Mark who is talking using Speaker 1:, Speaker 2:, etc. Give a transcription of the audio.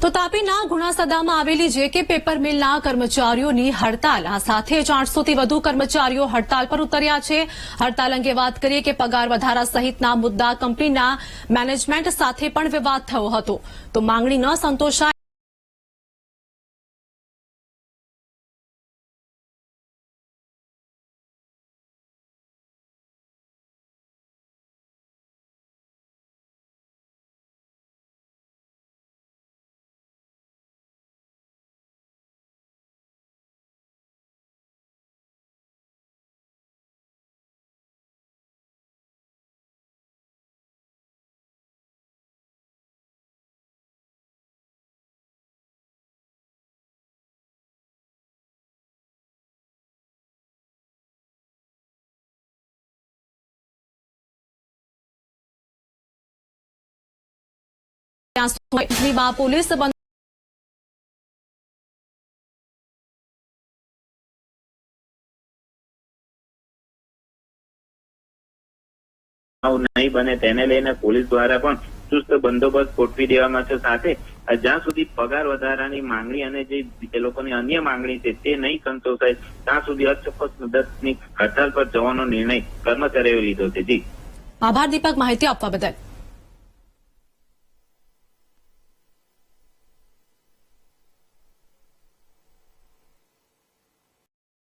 Speaker 1: તો તાપીના ગુણાસદામાં આવેલી J K paper મિલના કર્મચારીઓની હડતાલ આ સાથે જ 800 થી વધુ કર્મચારીઓ હડતાલ પર ઉતર્યા છે। હડતાલ અંગે વાત કરીએ કે પગાર વધારા સહિતના મુદ્દા કંપનીના મેનેજમેન્ટ સાથે પણ વિવાદ થયો હતો, તો માંગણી ન સંતોષાય ત્યાં પોલીસ
Speaker 2: નહીં બને તેને લઈને પોલીસ દ્વારા પણ ચુસ્ત બંદોબસ્ત ગોઠવી દેવામાં છે। સાથે જ્યાં સુધી પગાર વધારાની માંગણી અને જે એ લોકોની અન્ય માંગણી છે તે નહીં સંતોષાય ત્યાં સુધી અચોક્કસ મુદતની હડતાલ પર જવાનો નિર્ણય કર્મચારીઓએ લીધો છે। જી
Speaker 1: આભાર દીપક, માહિતી આપવા બદલ।